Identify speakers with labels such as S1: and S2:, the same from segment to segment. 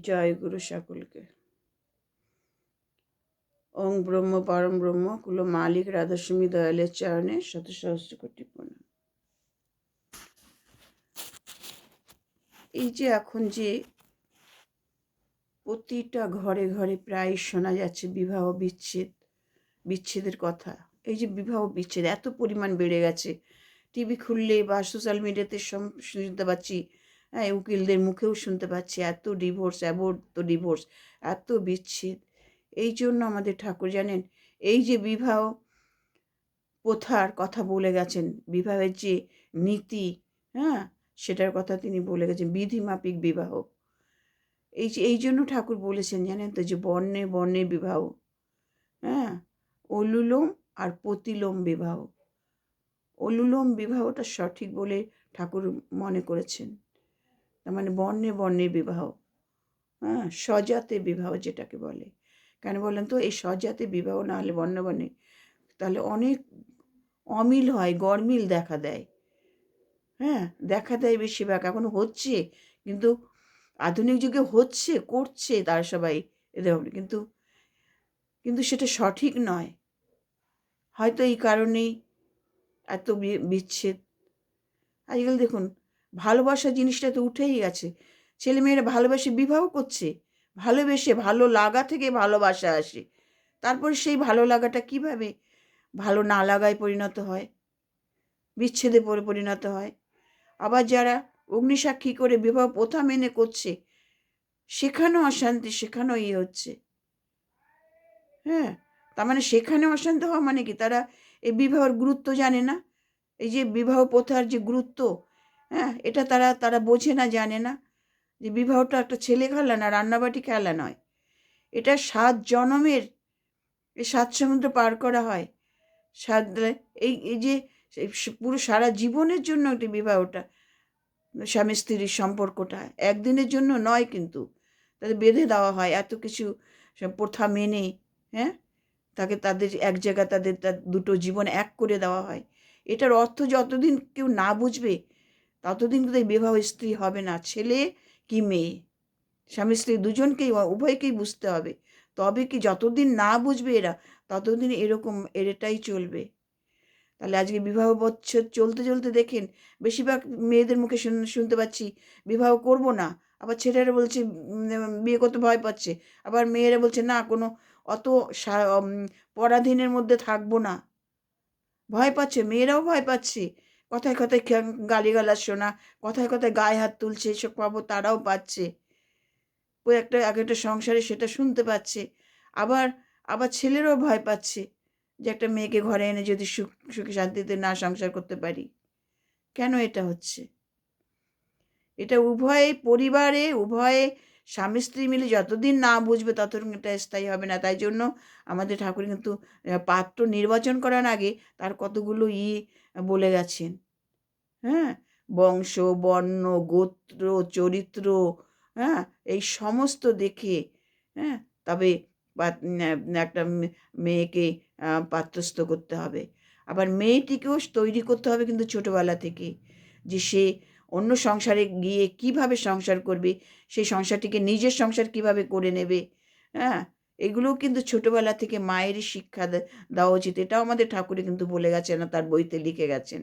S1: জয় গুরু সকলকে। ওং ব্রহ্ম পরম ব্রহ্ম কুল মালিক রাধাস্বামী দয়ালের চরণে শত সহস্র কোটি প্রণাম। এই যে এখন যে প্রতিটা ঘরে ঘরে প্রায় শোনা যাচ্ছে বিবাহ বিচ্ছেদের কথা। এই যে বিবাহ বিচ্ছেদ এত পরিমাণ বেড়ে গেছে, টিভি খুললে বা সোশ্যাল মিডিয়াতে শুনতে পাচ্ছি, হ্যাঁ, উকিলদের মুখেও শুনতে পাচ্ছি এত ডিভোর্স, ডিভোর্স, এত বিচ্ছেদ। এই জন্য আমাদের ঠাকুর জানেন, এই যে বিবাহ প্রথার কথা বলে গেছেন, বিবাহের যে নীতি, হ্যাঁ, সেটার কথা তিনি বলে গেছেন, বিধিমাফিক বিবাহ। এই জন্য ঠাকুর বলেছেন জানেন তো, যে বর্ণে বর্ণে বিবাহ, হ্যাঁ, অনুলোম আর প্রতিলোম বিবাহ। অনুলোম বিবাহটা সঠিক বলে ঠাকুর মনে করেছেন। তার মানে বর্ণে বর্ণে বিবাহ, হ্যাঁ, স্বজাতে বিবাহ যেটাকে বলে। কেন বলেন তো? এই স্বজাতে বিবাহ না হলে বর্ণে বর্ণে, তাহলে অনেক অমিল হয়, গরমিল দেখা দেয়, হ্যাঁ, দেখা দেয় বেশিরভাগ। এখনো হচ্ছে, কিন্তু আধুনিক যুগে হচ্ছে, করছে তার সবাই এরকম, কিন্তু কিন্তু সেটা সঠিক নয়। হয়তো এই কারণেই এত বিচ্ছেদ। আজকাল দেখুন, ভালোবাসা জিনিসটা তো উঠেই গেছে। ছেলেমেয়েরা ভালোবেসে বিবাহ করছে, ভালোবেসে, ভালো লাগা থেকে ভালোবাসা আসে। তারপর সেই ভালো লাগাটা কিভাবে ভালো না লাগায় পরিণত হয়, বিচ্ছেদে পরিণত হয়। আবার যারা অগ্নিসাক্ষী করে বিবাহ প্রথা মেনে করছে, সেখানেও অশান্তি, সেখানেও হচ্ছে, হ্যাঁ। তার মানে সেখানে অশান্তি হওয়া মানে কি? তারা এই বিবাহের গুরুত্ব জানে না, এই যে বিবাহ প্রথার যে গুরুত্ব, হ্যাঁ, এটা তারা তারা বোঝে না, জানে না যে বিবাহটা একটা ছেলে খেলা না, রান্নাবাটি খেলা নয়। এটা 7 জনমের, এই 7 সমুদ্র পার করা হয়। সাত, এই এই যে পুরো সারা জীবনের জন্য একটি বিবাহটা, স্বামী স্ত্রীর সম্পর্কটা একদিনের জন্য নয়, কিন্তু তাদের বেঁধে দেওয়া হয় এত কিছু সব প্রথা মেনে, হ্যাঁ, তাকে তাদের এক জায়গায় তাদের দুটো জীবন এক করে দেওয়া হয়। এটার অর্থ যতদিন কেউ না বুঝবে, ততদিন কিন্তু এই বিবাহ স্ত্রী হবে না, ছেলে কি মেয়ে, স্বামী স্ত্রী দুজনকেই, উভয়কেই বুঝতে হবে। তবে কি, যতদিন না বুঝবে এরা, ততদিন এরকম এটাই চলবে। তাহলে আজকে বিবাহ বচ্ছেদ চলতে চলতে দেখেন, বেশিরভাগ মেয়েদের মুখে শুনতে পাচ্ছি বিবাহ করব না। আবার ছেলেরা বলছে বিয়ে করতে ভয় পাচ্ছে। আবার মেয়েরা বলছে না, কোনো অত পরাধীনের মধ্যে থাকবো না, ভয় পাচ্ছে, মেয়েরাও ভয় পাচ্ছে। কথায় কথায় গালিগালাজ শোনা, কথায় কথায় গায়ে হাত তুলছে, এসব খবর তারাও পাচ্ছে। ওই একটা এক একটা সংসারে সেটা শুনতে পাচ্ছে। আবার আবার ছেলেরাও ভয় পাচ্ছে যে একটা মেয়েকে ঘরে এনে যদি সুখে শান্তিতে না সংসার করতে পারি। কেন এটা হচ্ছে? এটা উভয়ে পরিবারে, উভয়ে স্বামী স্ত্রী মিলে যতদিন না বুঝবে, ততদিন এটা স্থায়ী হবে না। তাই জন্য আমাদের ঠাকুর কিন্তু পাত্র নির্বাচন করার আগে তার কতগুলো বলে গেছেন, হ্যাঁ, বংশ, বর্ণ, গোত্র, চরিত্র, হ্যাঁ, এই সমস্ত দেখে, হ্যাঁ, তবে একটা মেয়েকে পাত্রস্থ করতে হবে। আবার মেয়েটিকেও তৈরি করতে হবে কিন্তু ছোটোবেলা থেকে, যে সে অন্য সংসারে গিয়ে কিভাবে সংসার করবে, সেই সংসারটিকে নিজের সংসার কিভাবে করে নেবে, হ্যাঁ, এগুলোও কিন্তু ছোটোবেলা থেকে মায়েরই শিক্ষা দেওয়া উচিত। এটাও আমাদের ঠাকুরে কিন্তু বলে গেছেন, তার বইতে লিখে গেছেন।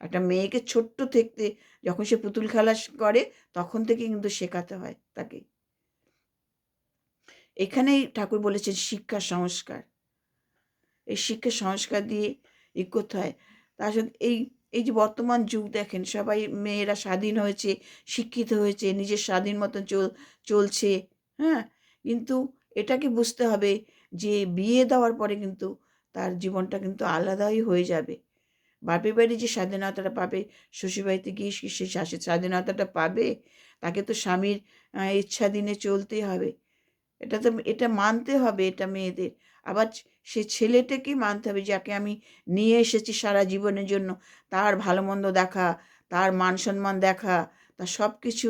S1: একটা মেয়েকে ছোট্ট থেকে, যখন সে পুতুল খেলা করে, তখন থেকে কিন্তু শেখাতে হয় তাকে। এখানেই ঠাকুর বলেছেন শিক্ষা সংস্কার। এই শিক্ষা সংস্কার দিয়ে করতে হয়। তার সাথে এই এই যে বর্তমান যুগ দেখেন, সবাই মেয়েরা স্বাধীন হয়েছে, শিক্ষিত হয়েছে, নিজের স্বাধীন মতন চলছে, হ্যাঁ, কিন্তু এটাকে বুঝতে হবে যে বিয়ে দেওয়ার পরে কিন্তু তার জীবনটা কিন্তু আলাদাই হয়ে যাবে। বাপের বাড়ি যে স্বাধীনতাটা পাবে, শ্বশুরবাড়িতে গিয়ে সে স্বাধীনতাটা পাবে? তাকে তো স্বামীর ইচ্ছাধীনে চলতেই হবে। এটা মানতে হবে, এটা মেয়েদের। আবার সে ছেলেটাকে মানতে হবে, যাকে আমি নিয়ে এসেছি সারা জীবনের জন্য, তার ভালো মন্দ দেখা, তার মান সম্মান দেখা, তার সব কিছু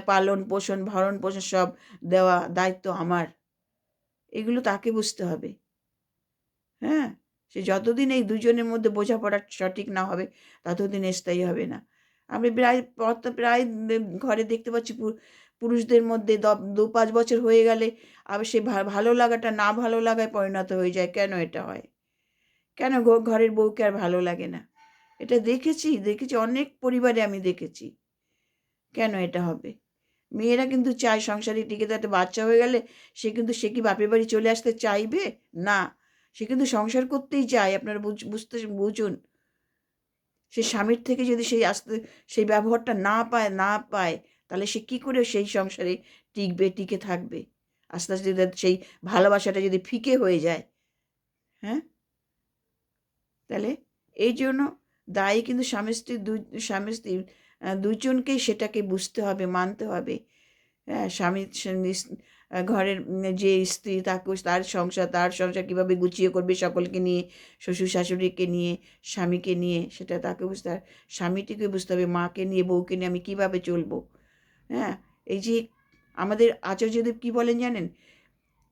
S1: পালন পোষণ, ভরণ পোষণ সব দেওয়া দায়িত্ব আমার। এগুলো তাকে বুঝতে হবে, হ্যাঁ। সে যতদিন এই দুজনের মধ্যে বোঝাপড়া সঠিক না হবে, ততদিন স্থায়ী হবে না। আমি প্রায় ঘরে দেখতে পাচ্ছি পুরুষদের মধ্যে 2-5 বছর হয়ে গেলে আবার সেই ভালো লাগাটা না ভালো লাগায় পরিণত হয়ে যায়। কেন এটা হয়? কেন ঘরের বউকে আর ভালো লাগে না? এটা দেখেছি অনেক পরিবারে আমি দেখেছি। কেন এটা হবে? মেয়েরা কিন্তু চায় সংসারে টিকে থাকতে। বাচ্চা হয়ে গেলে সে কি বাপের বাড়ি চলে আসতে চাইবে? না। সে কিন্তু সংসার করতেই চায়। আপনারা বুঝুন। সে স্বামীর থেকে যদি সেই ব্যবহারটা না পায় তাহলে সে কি করে সেই সংসারে টিকে থাকবে? আস্তে, আস্তে যদি সেই ভালোবাসাটা যদি ফিকে হয়ে যায়, হ্যাঁ? তাহলে এইজন্য দায়ী কিন্তু স্বামী-স্ত্রী দুজনকেই সেটাকে বুঝতে হবে, মানতে হবে। হ্যাঁ, ঘরের যে স্ত্রী তার সংসার কীভাবে গুছিয়ে করবে সকলকে নিয়ে, শ্বশুর-শাশুড়িকে নিয়ে, স্বামীকে নিয়ে, সেটা তাকে বুঝতে হবে। স্বামীটিকে বুঝতে হবে, মাকে নিয়ে, বউকে নিয়ে আমি কীভাবে চলবো। হ্যাঁ, এই যে আমাদের আচার্যদেব কী বলেন জানেন?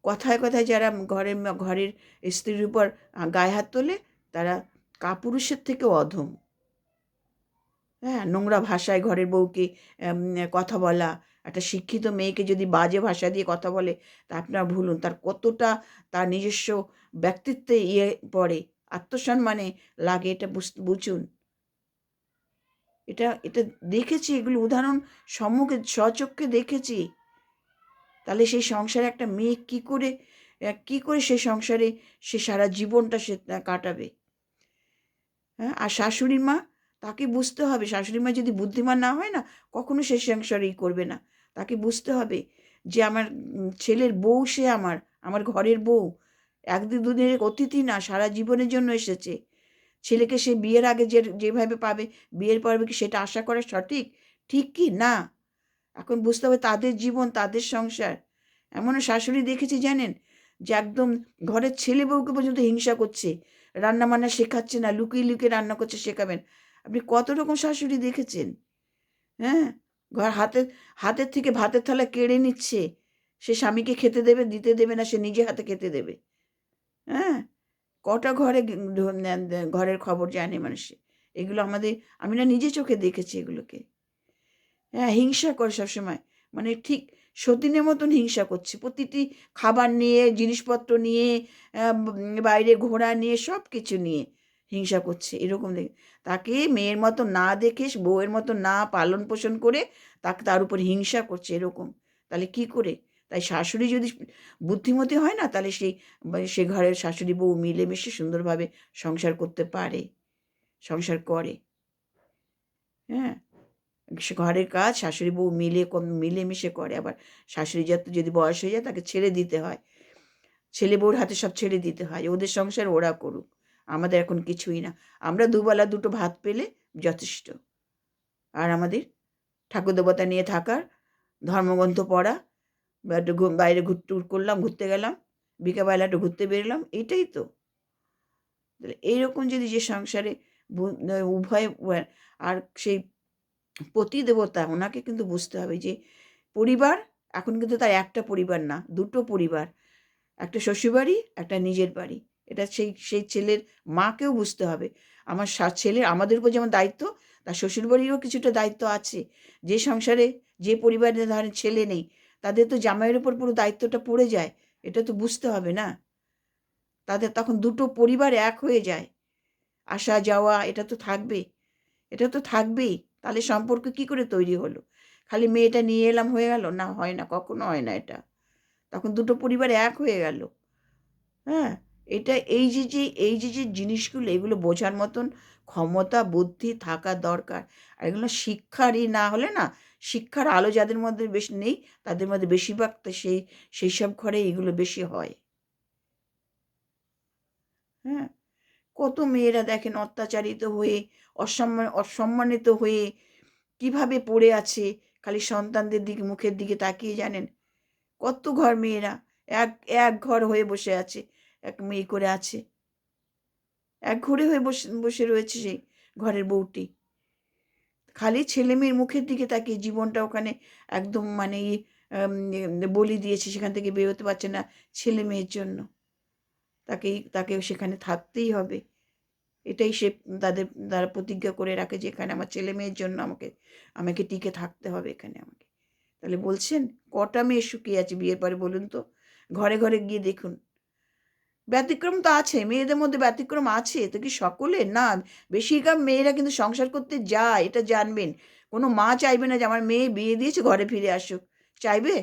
S1: কথায় কথায় যারা ঘরের স্ত্রীর উপর গায়ে হাত তোলে তারা কাপুরুষের থেকেও অধম। হ্যাঁ, নোংরা ভাষায় ঘরের বউকে কথা বলা, একটা শিক্ষিত মেয়েকে যদি বাজে ভাষা দিয়ে কথা বলে তা আপনারা ভুলুন তার কতটা তার নিজস্ব ব্যক্তিত্বে পড়ে, আত্মসম্মানে লাগে, এটা বুঝুন। এটা এটা দেখেছি, এগুলো উদাহরণ সম্মুখে স্বচক্ষে দেখেছি। তাহলে সেই সংসারে একটা মেয়ে কী করে সেই সংসারে সে সারা জীবনটা সে কাটাবে? হ্যাঁ, আর শাশুড়ি মা, তাকে বুঝতে হবে, শাশুড়ি মা যদি বুদ্ধিমান না হয় না কখনো সে সংসার করবে না। তাকে বুঝতে হবে যে আমার ছেলের বউ, সে আমার ঘরের বউ, একদিন দুদিনের অতিথি না, সারা জীবনের জন্য এসেছে। ছেলেকে সে বিয়ের আগে যেভাবে পাবে, বিয়ের পরে কি সেটা আশা করা সঠিক? ঠিক কি না? এখন বুঝতে হবে তাদের জীবন, তাদের সংসার। এমনও শাশুড়ি দেখেছি জানেন, যে একদম ঘরের ছেলে বউকে পর্যন্ত হিংসা করছে, রান্না বান্না শেখাচ্ছে না, লুকিয়ে লুকিয়ে রান্না করছে, শেখাবেন। আপনি কত রকম শাশুড়ি দেখেছেন? হ্যাঁ, হাতের থেকে ভাতের থালা কেড়ে নিচ্ছে, সে স্বামীকে খেতে দিতে দেবে না, সে নিজে হাতে খেতে দেবে। হ্যাঁ, কটা ঘরের খবর জানে মানুষে। এগুলো আমি না নিজে চোখে দেখেছি এগুলোকে। হ্যাঁ, হিংসা করে সবসময়, মানে ঠিক সতীনের মতন হিংসা করছে, প্রতিটি খাবার নিয়ে, জিনিসপত্র নিয়ে, বাইরে ঘোরা নিয়ে, সব কিছু নিয়ে হিংসা করছে। এরকম তাকে মেয়ের মতো না দেখে, বউয়ের মতো না পালন পোষণ করে তার উপর হিংসা করছে এরকম। তাহলে কি করে? তাই শাশুড়ি যদি বুদ্ধিমতী হয় না, তাহলে সে ঘরের শাশুড়ি বউ মিলেমিশে সুন্দরভাবে সংসার করতে পারে, সংসার করে। হ্যাঁ, সে ঘরের কাজ শাশুড়ি বউ মিলেমিশে করে। আবার শাশুড়ি যদি বয়স হয়ে যায় তাকে ছেড়ে দিতে হয়, ছেলে বউর হাতে সব ছেড়ে দিতে হয়, ওদের সংসার ওরা করুক, আমাদের এখন কিছুই না। আমরা দুবেলা দুটো ভাত পেলে যথেষ্ট। আর আমাদের ঠাকুর দেবতা নিয়ে থাকার, ধর্মগ্রন্থ পড়া, বা একটু বাইরে ট্যুর করলাম, ঘুরতে গেলাম, বিকেলবেলা একটু ঘুরতে বেরোলাম, এইটাই তো। এইরকম যদি যে সংসারে উভয়, আর সেই পতিদেবতা, ওনাকে কিন্তু বুঝতে হবে যে পরিবার এখন কিন্তু তার একটা পরিবার না, দুটো পরিবার, একটা শ্বশুরবাড়ি, একটা নিজের বাড়ি। এটা সেই ছেলের মাকেও বুঝতে হবে। ছেলের আমাদের উপর যেমন দায়িত্ব, তার শ্বশুরবাড়িরও কিছুটা দায়িত্ব আছে। যে সংসারে, যে পরিবারে ধরেন ছেলে নেই, তাদের তো জামাইয়ের উপর পুরো দায়িত্বটা পড়ে যায়। এটা তো বুঝতে হবে না? তাদের তখন দুটো পরিবার এক হয়ে যায়, আসা যাওয়া এটা তো থাকবেই। তাহলে সম্পর্ক কি করে তৈরি হলো? খালি মেয়েটা নিয়ে এলাম হয়ে গেল? না, হয় না, কখনো হয় না এটা। তখন দুটো পরিবার এক হয়ে গেল। হ্যাঁ, এটা এই যে জিনিসগুলো, এগুলো বোঝার মতন ক্ষমতা, বুদ্ধি থাকা দরকার। আর এগুলো শিক্ষারই না হলে না, শিক্ষার আলো যাদের মধ্যে বেশি নেই, তাদের মধ্যে বেশিরভাগ তো সেই সব ঘরে এগুলো বেশি হয়। হ্যাঁ, কত মেয়েরা দেখেন অত্যাচারিত হয়ে, অসম্মানিত হয়ে কিভাবে পড়ে আছে, খালি সন্তানদের দিকে, মুখের দিকে তাকিয়ে, জানেন কত মেয়েরা এক এক ঘর হয়ে বসে আছে, এক মেয়ে করে আছে, এক ঘরে হয়ে বসে বসে রয়েছে সেই ঘরের বউটি, খালি ছেলে মেয়ের মুখের দিকে তাকিয়ে জীবনটা ওখানে একদম মানে বলি দিয়েছে, সেখান থেকে বেরোতে পারছে না ছেলে মেয়ের জন্য, তাকে সেখানে থাকতেই হবে। এটাই তারা প্রতিজ্ঞা করে রাখে যে এখানে আমার ছেলে মেয়ের জন্য আমাকে টিকে থাকতে হবে এখানে আমাকে। তাহলে বলছেন কটা মেয়ে সুখী আছে বিয়ের পরে বলুন তো? ঘরে ঘরে গিয়ে দেখুন। ব্যতিক্রম তো আছে, মেয়েদের মধ্যে ব্যতিক্রম আছে তো, কি সকলে না? বেশিরভাগ মেয়েরা কিন্তু সংসার করতে যায়, এটা জানবেন। কোনো মা চাইবে না যে আমার মেয়ে বিয়ে দিয়েছে ঘরে ফিরে আসুক, চাইবে?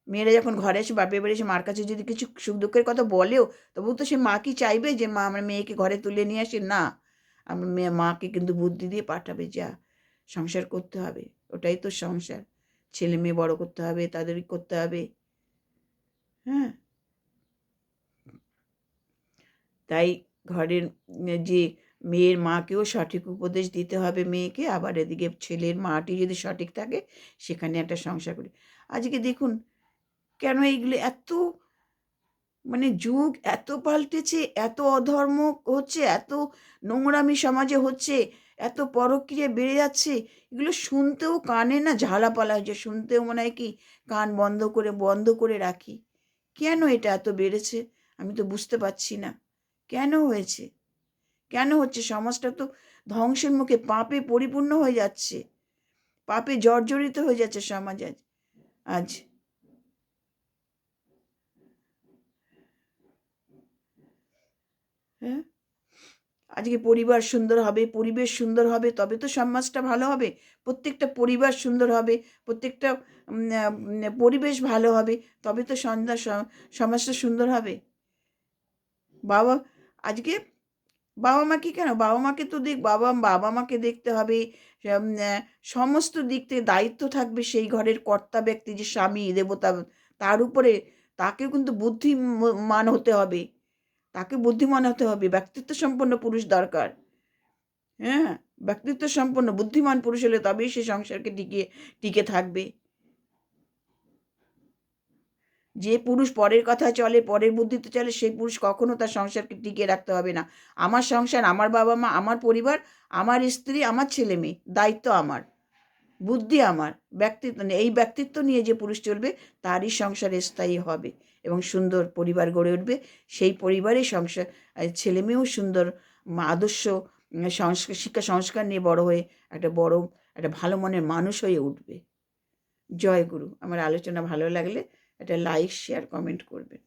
S1: মেয়েরা যখন ঘরে এসে বাপের বাড়ি এসে মার কাছে যদি কিছু সুখ দুঃখের কথা বলেও, তবুও তো সে মা কি চাইবে যে মা আমার মেয়েকে ঘরে তুলে নিয়ে আসে? না, আমার মেয়ে মাকে কিন্তু বুদ্ধি দিয়ে পাঠাবে, যা সংসার করতে হবে, ওটাই তো সংসার। ছেলে মেয়ে বড় করতে হবে, তাদের করতে হবে। হ্যাঁ, তাই ঘরের যে মেয়ের মাকেও সঠিক উপদেশ দিতে হবে মেয়েকে, আবার এদিকে ছেলের মাটি যদি সঠিক থাকে সেখানে একটা সংসার করি। আজকে দেখুন কেন এইগুলো এত, মানে যুগ এত পাল্টেছে, এত অধর্ম হচ্ছে, এত নোংরামি সমাজে হচ্ছে, এত পরক্রিয়া বেড়ে যাচ্ছে, এগুলো শুনতেও কানে না ঝালাপালা হয়েছে, শুনতেও মনে হয় কি কান বন্ধ করে রাখি। কেন এটা এত বেড়েছে আমি তো বুঝতে পারছি না। কেন হয়েছে? কেন হচ্ছে? সমাজটা তো ধ্বংসের মুখে, পাপে পরিপূর্ণ হয়ে যাচ্ছে, পাপে জর্জরিত হয়ে যাচ্ছে সমাজ আজ। আজ হ্যাঁ, আজকে পরিবার সুন্দর হবে, পরিবেশ সুন্দর হবে, তবে তো সমাজটা ভালো হবে। প্রত্যেকটা পরিবার সুন্দর হবে, প্রত্যেকটা পরিবেশ ভালো হবে, তবে তো সমাজটা সুন্দর হবে। বাবা আজকে বাবা মা কি, কেন বাবা মাকে তো বাবা মাকে দেখতে হবে। সমস্ত দিক থেকে দায়িত্ব থাকবে সেই ঘরের কর্তা ব্যক্তি, যে স্বামী দেবতা, তার উপরে তাকেও কিন্তু বুদ্ধিমান হতে হবে, তাকে বুদ্ধিমান হতে হবে, ব্যক্তিত্ব সম্পন্ন পুরুষ দরকার। হ্যাঁ, ব্যক্তিত্ব সম্পন্ন বুদ্ধিমান পুরুষ হলে তবেই সে সংসারকে টিকে থাকবে। যে পুরুষ পরের কথা চলে, পরের বুদ্ধিতে চলে, সেই পুরুষ কখনো তার সংসারকে টিকিয়ে রাখতে হবে না। আমার সংসার, আমার বাবা মা, আমার পরিবার, আমার স্ত্রী, আমার ছেলে মেয়ে, দায়িত্ব আমার, বুদ্ধি আমার, ব্যক্তিত্ব নেই। এই ব্যক্তিত্ব নিয়ে যে পুরুষ চলবে তারই সংসার স্থায়ী হবে এবং সুন্দর পরিবার গড়ে উঠবে। সেই পরিবারে সংসার, ছেলে মেয়েও সুন্দর আদর্শ সংস্কার, শিক্ষা সংস্কার নিয়ে বড় হয়ে একটা ভালো মনের মানুষ হয়ে উঠবে। জয় গুরু। আমার আলোচনা ভালো লাগলে একটা লাইক শেয়ার কমেন্ট করবেন।